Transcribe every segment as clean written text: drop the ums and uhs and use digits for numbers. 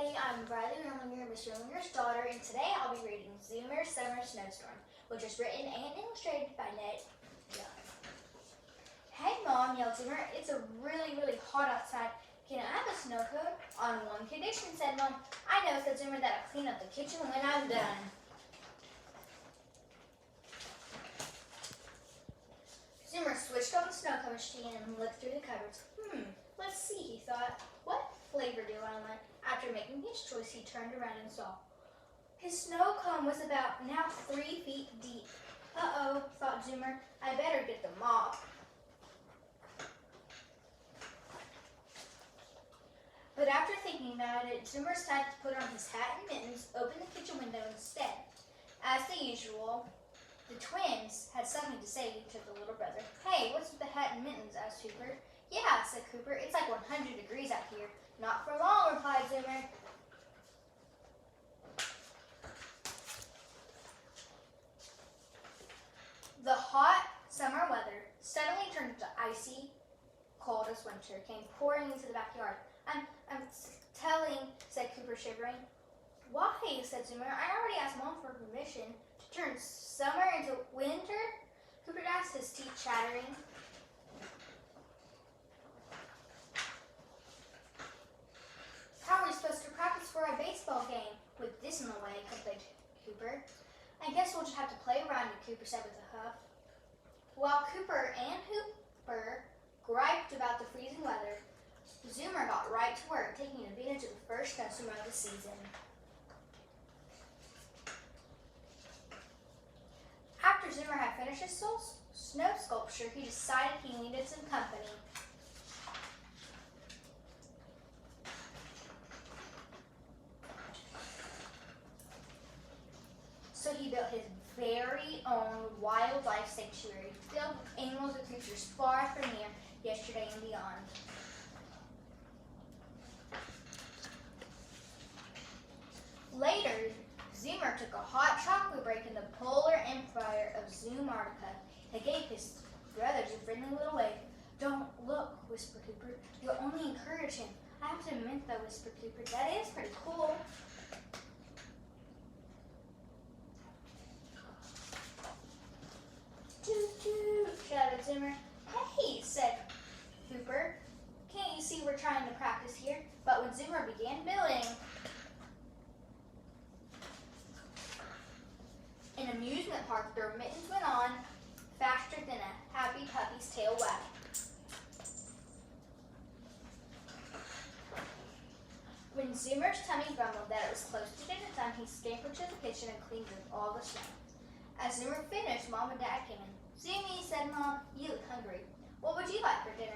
everybody, I'm Riley Rumlinger, Miss Rumlinger's daughter, and today I'll be reading Zoomer's Summer Snowstorm, which is written and illustrated by Ned Young. Hey Mom, yelled Zoomer, it's a really hot outside. Can I have a snow coat? On one condition, said Mom. I know, said Zoomer, that I'll clean up the kitchen when I'm done. Zoomer switched on the snow cover machine and looked through the cupboards. Let's see, he thought. What flavor do I want? After making his choice, he turned around and saw. His snow cone was about now 3 feet deep. Uh-oh, thought Zoomer. I better get the mop. But after thinking about it, Zoomer decided to put on his hat and mittens, open the kitchen window instead. As usual, the twins had something to say to the little brother. Hey, what's with the hat and mittens? Asked Cooper. Yeah, said Cooper. It's like 100 degrees out here. Not for long, replied Zoomer. The hot summer weather suddenly turned to icy, cold as winter, came pouring into the backyard. I'm telling, said Cooper, shivering. Why, said Zoomer. I already asked Mom for permission to turn summer into winter. Cooper asked, his teeth chattering. How are we supposed to practice for a baseball game with this in the way, complained Cooper. I guess we'll just have to play around it, Cooper said with a huff. While Cooper and Hooper griped about the freezing weather, Zoomer got right to work, taking advantage of the first snowstorm of the season. After Zoomer had finished his snow sculpture, he decided he needed some company. So he built his very own wildlife sanctuary, filled with animals and creatures far from here, yesterday and beyond. Later, Zoomer took a hot chocolate break in the polar empire of Zoomartica and gave his brothers a friendly little wave. Don't look, whispered Cooper. You'll only encourage him. I have to admit though, whispered Cooper, that is pretty cool. Toot, shouted Zoomer. Hey, said Cooper. Can't you see we're trying to practice here? But when Zoomer began building, an amusement park, their mittens went on faster than a happy puppy's tail wagged. When Zoomer's tummy grumbled that it was close to dinner time, he scampered to the kitchen and cleaned up all the snow. As Zoomer finished, Mom and Dad came in. Zoomy, said Mom, you look hungry. What would you like for dinner?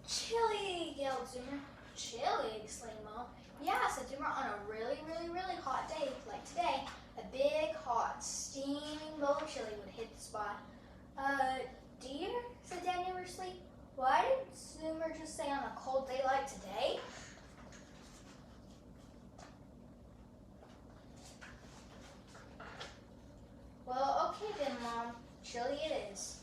Chili, yelled Zoomer. Chili, exclaimed Mom. Yeah, said Zoomer, on a really hot day like today, a big, hot, steaming bowl of chili would hit the spot. Dear, said Dad nervously. Why did Zoomer just say on a cold day like today? Well, okay then, Mom. Chili it is.